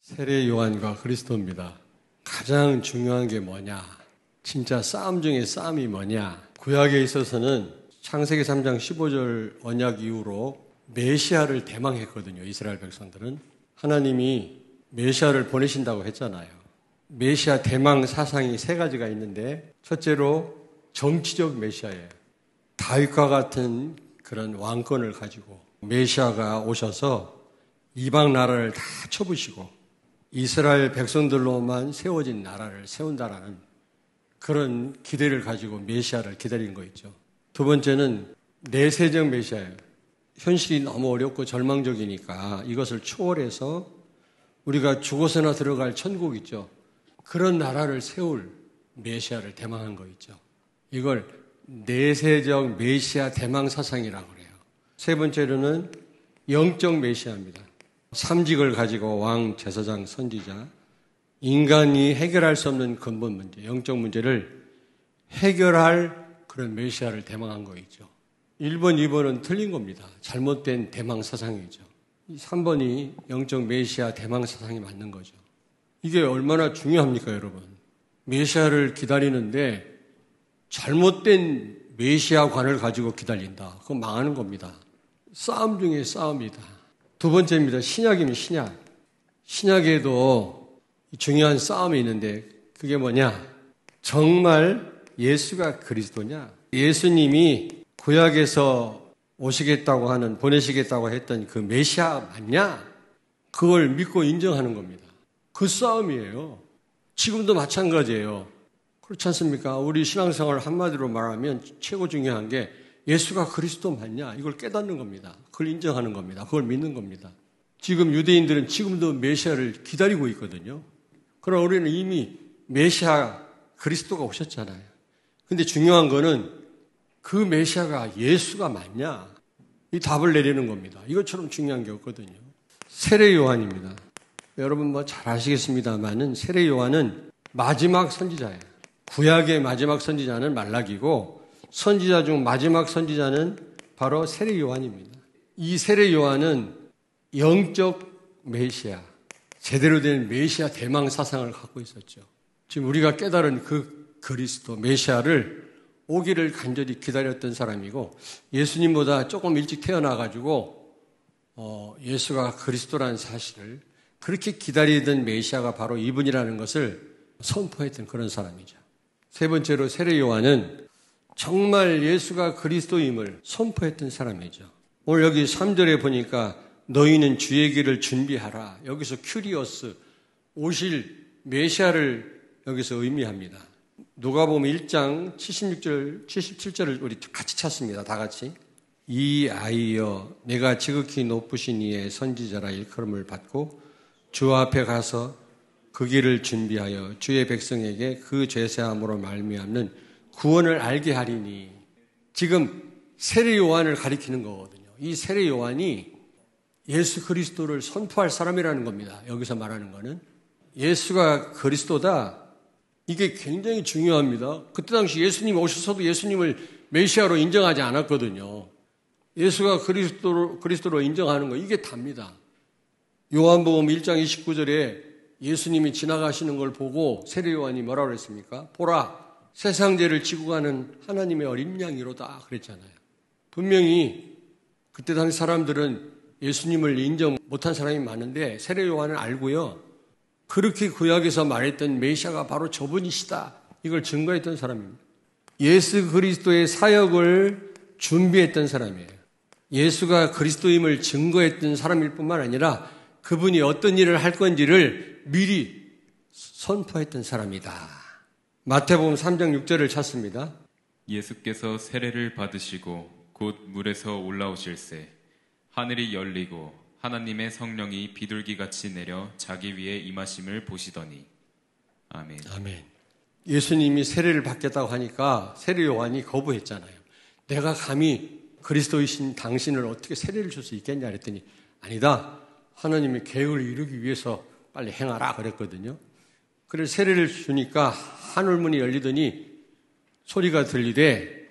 세례 요한과 그리스도입니다. 가장 중요한 게 뭐냐? 진짜 싸움 중에 싸움이 뭐냐? 구약에 있어서는 창세기 3장 15절 언약 이후로 메시아를 대망했거든요. 이스라엘 백성들은. 하나님이 메시아를 보내신다고 했잖아요. 메시아 대망 사상이 세 가지가 있는데, 첫째로 정치적 메시아예요. 다윗과 같은 그런 왕권을 가지고 메시아가 오셔서 이방 나라를 다 쳐부시고 이스라엘 백성들로만 세워진 나라를 세운다라는 그런 기대를 가지고 메시아를 기다린 거 있죠. 두 번째는 내세적 메시아예요. 현실이 너무 어렵고 절망적이니까 이것을 초월해서 우리가 죽어서나 들어갈 천국 있죠. 그런 나라를 세울 메시아를 대망한 거 있죠. 이걸 내세적 메시아 대망 사상이라고 그래요. 세 번째로는 영적 메시아입니다. 삼직을 가지고 왕, 제사장, 선지자, 인간이 해결할 수 없는 근본 문제, 영적 문제를 해결할 그런 메시아를 대망한 거 있죠. 1번, 2번은 틀린 겁니다. 잘못된 대망 사상이죠. 3번이 영적 메시아 대망 사상이 맞는 거죠. 이게 얼마나 중요합니까, 여러분? 메시아를 기다리는데 잘못된 메시아관을 가지고 기다린다. 그건 망하는 겁니다. 싸움 중에 싸움이다. 두 번째입니다. 신약입니다. 신약. 신약에도 중요한 싸움이 있는데 그게 뭐냐? 정말 예수가 그리스도냐? 예수님이 구약에서 오시겠다고 하는, 보내시겠다고 했던 그 메시아 맞냐? 그걸 믿고 인정하는 겁니다. 그 싸움이에요. 지금도 마찬가지예요. 그렇지 않습니까? 우리 신앙생활 한마디로 말하면 최고 중요한 게 예수가 그리스도 맞냐? 이걸 깨닫는 겁니다. 그걸 인정하는 겁니다. 그걸 믿는 겁니다. 지금 유대인들은 지금도 메시아를 기다리고 있거든요. 그러나 우리는 이미 메시아 그리스도가 오셨잖아요. 근데 중요한 거는 그 메시아가 예수가 맞냐? 이 답을 내리는 겁니다. 이것처럼 중요한 게 없거든요. 세례 요한입니다. 여러분 뭐 잘 아시겠습니다만은 세례 요한은 마지막 선지자예요. 구약의 마지막 선지자는 말라기고 선지자 중 마지막 선지자는 바로 세례 요한입니다. 이 세례 요한은 영적 메시아, 제대로 된 메시아 대망 사상을 갖고 있었죠. 지금 우리가 깨달은 그 그리스도 메시아를 오기를 간절히 기다렸던 사람이고 예수님보다 조금 일찍 태어나가지고 예수가 그리스도라는 사실을 그렇게 기다리던 메시아가 바로 이분이라는 것을 선포했던 그런 사람이죠. 세 번째로 세례 요한은 정말 예수가 그리스도임을 선포했던 사람이죠. 오늘 여기 3절에 보니까 너희는 주의 길을 준비하라. 여기서 큐리오스, 오실 메시아를 여기서 의미합니다. 누가복음 1장 76절, 77절을 우리 같이 찾습니다. 다 같이. 이 아이여 내가 지극히 높으신 이의 선지자라 일컬음을 받고 주 앞에 가서 그 길을 준비하여 주의 백성에게 그 죄사함으로 말미암는 구원을 알게 하리니. 지금 세례 요한을 가리키는 거거든요. 이 세례 요한이 예수 그리스도를 선포할 사람이라는 겁니다. 여기서 말하는 거는 예수가 그리스도다. 이게 굉장히 중요합니다. 그때 당시 예수님이 오셔서도 예수님을 메시아로 인정하지 않았거든요. 예수가 그리스도로 인정하는 거 이게 답니다. 요한복음 1장 29절에 예수님이 지나가시는 걸 보고 세례 요한이 뭐라고 그랬습니까? 보라, 세상 죄를 지고 가는 하나님의 어린 양이로다 그랬잖아요. 분명히 그때 당시 사람들은 예수님을 인정 못한 사람이 많은데 세례 요한은 알고요. 그렇게 구약에서 말했던 메시아가 바로 저분이시다. 이걸 증거했던 사람입니다. 예수 그리스도의 사역을 준비했던 사람이에요. 예수가 그리스도임을 증거했던 사람일 뿐만 아니라 그분이 어떤 일을 할 건지를 미리 선포했던 사람이다. 마태복음 3장 6절을 찾습니다. 예수께서 세례를 받으시고 곧 물에서 올라오실새 하늘이 열리고 하나님의 성령이 비둘기같이 내려 자기 위에 임하심을 보시더니. 아멘. 아멘. 예수님이 세례를 받겠다고 하니까 세례 요한이 거부했잖아요. 내가 감히 그리스도이신 당신을 어떻게 세례를 줄 수 있겠냐 그랬더니 아니다. 하나님의 계획을 이루기 위해서 빨리 행하라 그랬거든요. 그래서 세례를 주니까 하늘문이 열리더니 소리가 들리되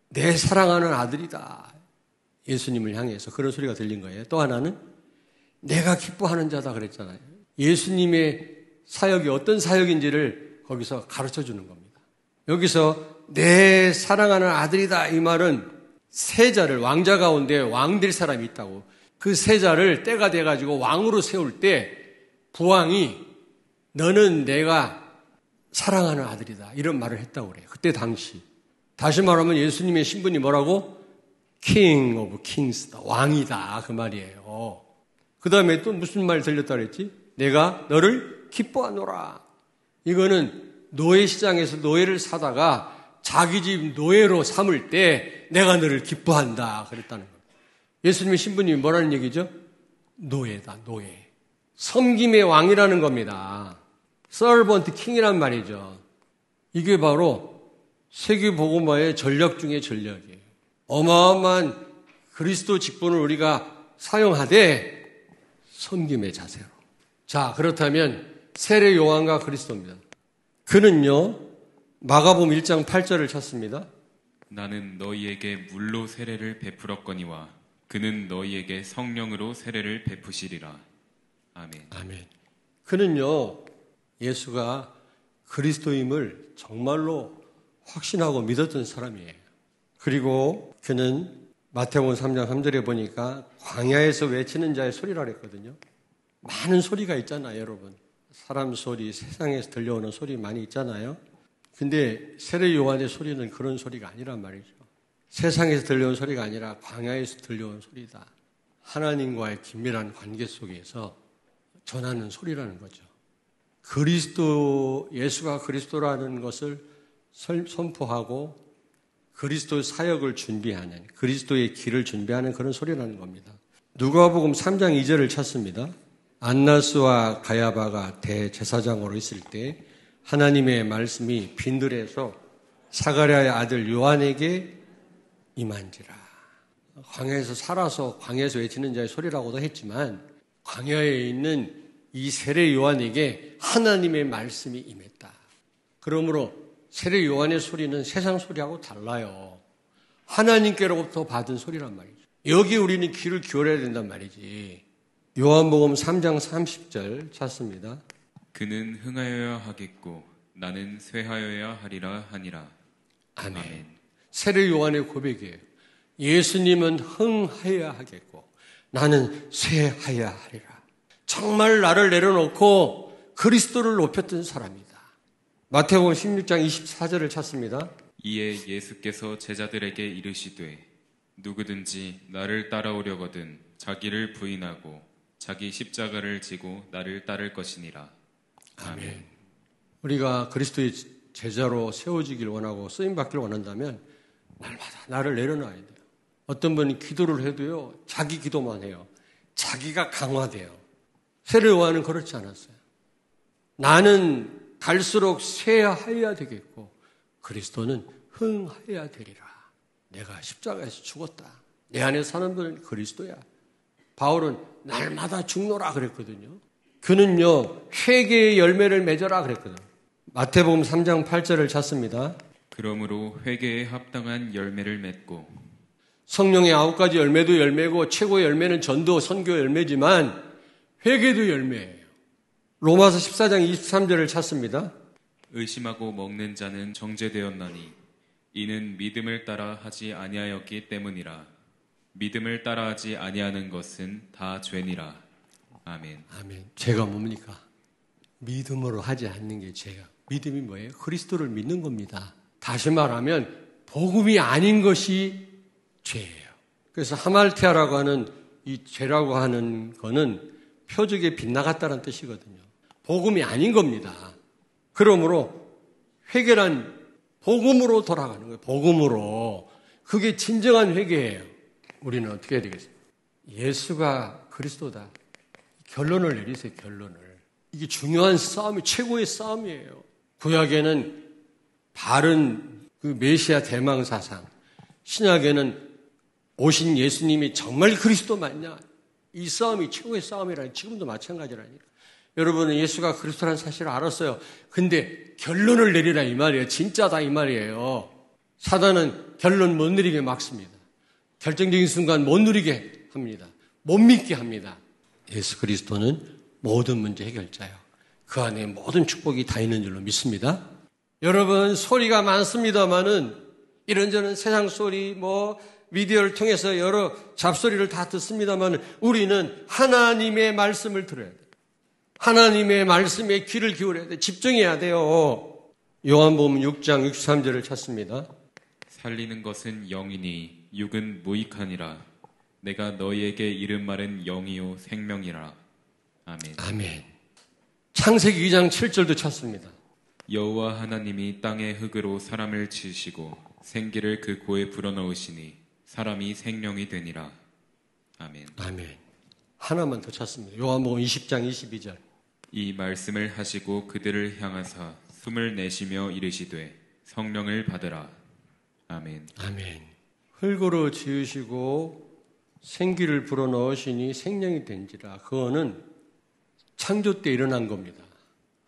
내 사랑하는 아들이다. 예수님을 향해서 그런 소리가 들린 거예요. 또 하나는 내가 기뻐하는 자다 그랬잖아요. 예수님의 사역이 어떤 사역인지를 거기서 가르쳐 주는 겁니다. 여기서 내 사랑하는 아들이다 이 말은 세자를, 왕자 가운데 왕 될 사람이 있다고, 그 세자를 때가 돼가지고 왕으로 세울 때 부왕이 너는 내가 사랑하는 아들이다 이런 말을 했다고 그래요. 그때 당시. 다시 말하면 예수님의 신분이 뭐라고? King of Kings다. 왕이다 그 말이에요. 그 다음에 또 무슨 말 들렸다 그랬지? 내가 너를 기뻐하노라. 이거는 노예 시장에서 노예를 사다가 자기 집 노예로 삼을 때 내가 너를 기뻐한다 그랬다는 거예요. 예수님의 신분이 뭐라는 얘기죠? 노예다, 노예. 섬김의 왕이라는 겁니다. 서번트 킹이란 말이죠. 이게 바로 세계복음화의 전략 중의 전략이에요. 어마어마한 그리스도 직분을 우리가 사용하되 섬김의 자세로. 자, 그렇다면 세례 요한과 그리스도입니다. 그는요, 마가복음 1장 8절을 찾습니다. 나는 너희에게 물로 세례를 베풀었거니와 그는 너희에게 성령으로 세례를 베푸시리라. 아멘. 아멘. 그는요, 예수가 그리스도임을 정말로 확신하고 믿었던 사람이에요. 그리고 그는 마태복음 3장 3절에 보니까 광야에서 외치는 자의 소리라 그랬거든요. 많은 소리가 있잖아요, 여러분. 사람 소리, 세상에서 들려오는 소리 많이 있잖아요. 근데 세례 요한의 소리는 그런 소리가 아니란 말이죠. 세상에서 들려온 소리가 아니라 광야에서 들려온 소리다. 하나님과의 긴밀한 관계 속에서 전하는 소리라는 거죠. 그리스도, 예수가 그리스도라는 것을 선포하고 그리스도의 사역을 준비하는, 그리스도의 길을 준비하는 그런 소리라는 겁니다. 누가복음 3장 2절을 찾습니다. 안나스와 가야바가 대제사장으로 있을 때 하나님의 말씀이 빈들에서 사가랴의 아들 요한에게 임한지라. 광야에서 살아서 광야에서 외치는 자의 소리라고도 했지만 광야에 있는 이 세례 요한에게 하나님의 말씀이 임했다. 그러므로 세례 요한의 소리는 세상 소리하고 달라요. 하나님께로부터 받은 소리란 말이죠. 여기 우리는 귀를 기울여야 된단 말이지. 요한복음 3장 30절 찾습니다. 그는 흥하여야 하겠고 나는 쇠하여야 하리라 하니라. 아멘. 아멘. 세례 요한의 고백이에요. 예수님은 흥하여야 하겠고 나는 쇠하여야 하리라. 정말 나를 내려놓고 그리스도를 높였던 사람이다. 마태복음 16장 24절을 찾습니다. 이에 예수께서 제자들에게 이르시되 누구든지 나를 따라오려거든 자기를 부인하고 자기 십자가를 지고 나를 따를 것이니라. 아멘. 우리가 그리스도의 제자로 세워지길 원하고 쓰임받기를 원한다면 날마다 나를 내려놔야 돼요. 어떤 분이 기도를 해도요, 자기 기도만 해요. 자기가 강화돼요. 세례 요한은 그렇지 않았어요. 나는 갈수록 쇠하여야 되겠고 그리스도는 흥하여야 되리라. 내가 십자가에서 죽었다. 내 안에 사는 분은 그리스도야. 바울은 날마다 죽노라 그랬거든요. 그는요, 회개의 열매를 맺어라 그랬거든요. 마태복음 3장 8절을 찾습니다. 그러므로 회개에 합당한 열매를 맺고 성령의 9가지 열매도 열매고 최고의 열매는 전도, 선교 열매지만 회개도 열매예요. 로마서 14장 23절을 찾습니다. 의심하고 먹는 자는 정죄되었나니 이는 믿음을 따라 하지 아니하였기 때문이라. 믿음을 따라하지 아니하는 것은 다 죄니라. 아멘. 아멘. 죄가 뭡니까? 믿음으로 하지 않는 게 죄가. 믿음이 뭐예요? 그리스도를 믿는 겁니다. 다시 말하면 복음이 아닌 것이 죄예요. 그래서 하말티아라고 하는 이 죄라고 하는 거는 표적에 빗나갔다는 뜻이거든요. 복음이 아닌 겁니다. 그러므로 회개란 복음으로 돌아가는 거예요. 복음으로. 그게 진정한 회개예요. 우리는 어떻게 해야 되겠어요? 예수가 그리스도다. 결론을 내리세요. 결론을. 이게 중요한 싸움이 최고의 싸움이에요. 구약에는 바른 그 메시아 대망 사상, 신약에는 오신 예수님이 정말 그리스도 맞냐? 이 싸움이 최고의 싸움이라니. 지금도 마찬가지라니까. 여러분은 예수가 그리스도라는 사실을 알았어요. 근데 결론을 내리라 이 말이에요. 진짜다 이 말이에요. 사단은 결론 못 내리게 막습니다. 결정적인 순간 못 누리게 합니다. 못 믿게 합니다. 예수 그리스도는 모든 문제 해결자요. 그 안에 모든 축복이 다 있는 줄로 믿습니다. 여러분, 소리가 많습니다만은 이런저런 세상 소리, 미디어를 통해서 여러 잡소리를 다 듣습니다만 우리는 하나님의 말씀을 들어야 돼요. 하나님의 말씀에 귀를 기울여야 돼요. 집중해야 돼요. 요한복음 6장 63절을 찾습니다. 살리는 것은 영이니 육은 무익하니라. 내가 너희에게 이른 말은 영이요 생명이라. 아멘. 아멘. 창세기 2장 7절도 찾습니다. 여호와 하나님이 땅의 흙으로 사람을 지으시고 생기를 그 고에 불어넣으시니 사람이 생명이 되니라. 아멘. 아멘. 하나만 더 찾습니다. 요한복음 20장 22절. 이 말씀을 하시고 그들을 향하사 숨을 내쉬며 이르시되 성령을 받으라. 아멘. 아멘. 흙으로 지으시고 생기를 불어넣으시니 생명이 된지라. 그거는 창조 때 일어난 겁니다.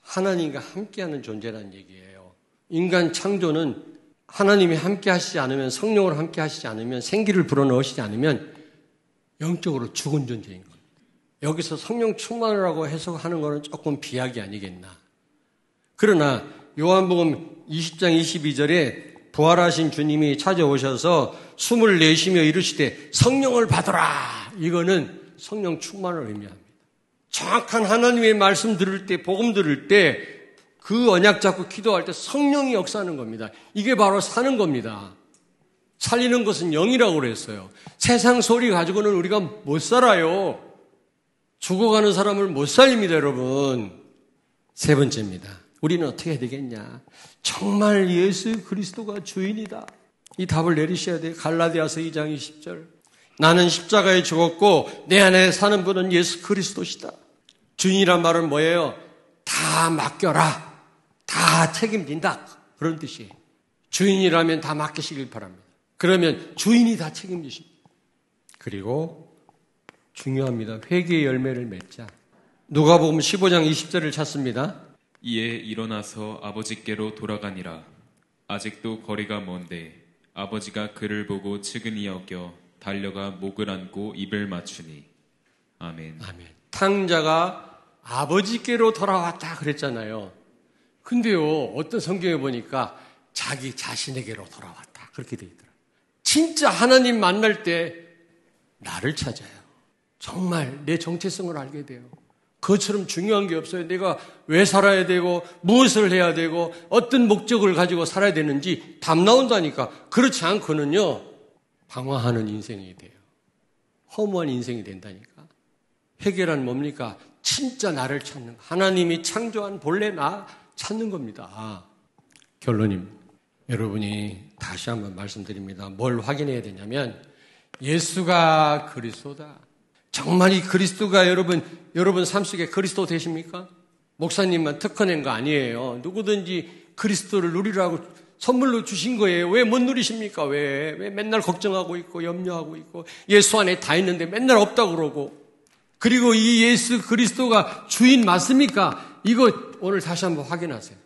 하나님과 함께하는 존재라는 얘기예요. 인간 창조는 하나님이 함께 하시지 않으면, 성령으로 함께 하시지 않으면, 생기를 불어넣으시지 않으면 영적으로 죽은 존재인 겁니다. 여기서 성령 충만이라고 해석하는 것은 조금 비약이 아니겠나. 그러나 요한복음 20장 22절에 부활하신 주님이 찾아오셔서 숨을 내쉬며 이르시되 성령을 받으라. 이거는 성령 충만을 의미합니다. 정확한 하나님의 말씀 들을 때, 복음 들을 때 그 언약 잡고 기도할 때 성령이 역사하는 겁니다. 이게 바로 사는 겁니다. 살리는 것은 영이라고 그랬어요. 세상 소리 가지고는 우리가 못 살아요. 죽어가는 사람을 못 살립니다, 여러분. 세 번째입니다. 우리는 어떻게 해야 되겠냐? 정말 예수 그리스도가 주인이다. 이 답을 내리셔야 돼요. 갈라디아서 2장 20절. 나는 십자가에 죽었고 내 안에 사는 분은 예수 그리스도시다. 주인이란 말은 뭐예요? 다 맡겨라. 다 책임진다. 그런 뜻이에요. 주인이라면 다 맡기시길 바랍니다. 그러면 주인이 다 책임지십니다. 그리고 중요합니다. 회개의 열매를 맺자. 누가복음 15장 20절을 찾습니다. 이에 일어나서 아버지께로 돌아가니라. 아직도 거리가 먼데 아버지가 그를 보고 측은히 여겨 달려가 목을 안고 입을 맞추니. 아멘. 아멘. 탕자가 아버지께로 돌아왔다 그랬잖아요. 근데요, 어떤 성경에 보니까 자기 자신에게로 돌아왔다. 그렇게 돼 있더라고요. 진짜 하나님 만날 때 나를 찾아요. 정말 내 정체성을 알게 돼요. 그것처럼 중요한 게 없어요. 내가 왜 살아야 되고 무엇을 해야 되고 어떤 목적을 가지고 살아야 되는지 답 나온다니까. 그렇지 않고는요, 방황하는 인생이 돼요. 허무한 인생이 된다니까. 회개란 뭡니까? 진짜 나를 찾는, 하나님이 창조한 본래 나 찾는 겁니다. 결론입니다. 여러분이 다시 한번 말씀드립니다. 뭘 확인해야 되냐면 예수가 그리스도다. 정말 이 그리스도가 여러분 삶 속에 그리스도 되십니까? 목사님만 특허낸 거 아니에요. 누구든지 그리스도를 누리라고 선물로 주신 거예요. 왜 못 누리십니까? 왜 맨날 걱정하고 있고 염려하고 있고 예수 안에 다 있는데 맨날 없다고 그러고. 그리고 이 예수 그리스도가 주인 맞습니까? 이거 오늘 다시 한번 확인하세요.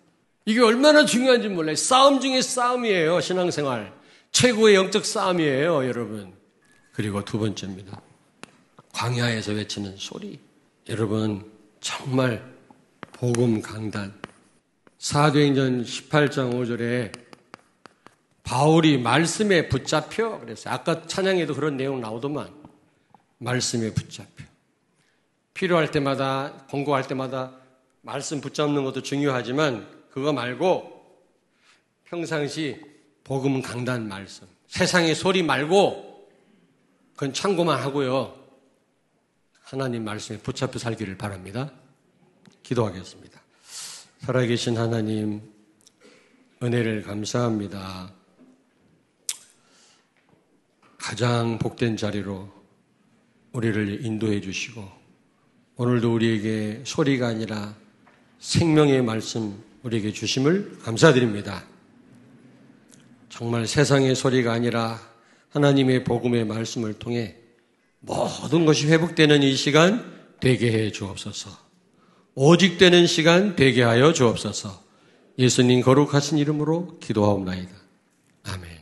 이게 얼마나 중요한지 몰라요. 싸움 중에 싸움이에요. 신앙생활. 최고의 영적 싸움이에요, 여러분. 그리고 두 번째입니다. 광야에서 외치는 소리. 여러분, 정말 복음 강단. 사도행전 18장 5절에 바울이 말씀에 붙잡혀 그랬어요. 아까 찬양에도 그런 내용 나오더만. 말씀에 붙잡혀. 필요할 때마다, 공부할 때마다 말씀 붙잡는 것도 중요하지만 그거 말고 평상시 복음 강단 말씀. 세상의 소리 말고 그건 참고만 하고요. 하나님 말씀에 붙잡혀 살기를 바랍니다. 기도하겠습니다. 살아계신 하나님, 은혜를 감사합니다. 가장 복된 자리로 우리를 인도해 주시고 오늘도 우리에게 소리가 아니라 생명의 말씀 우리에게 주심을 감사드립니다. 정말 세상의 소리가 아니라 하나님의 복음의 말씀을 통해 모든 것이 회복되는 이 시간 되게 해 주옵소서. 오직 되는 시간 되게 하여 주옵소서. 예수님 거룩하신 이름으로 기도하옵나이다. 아멘.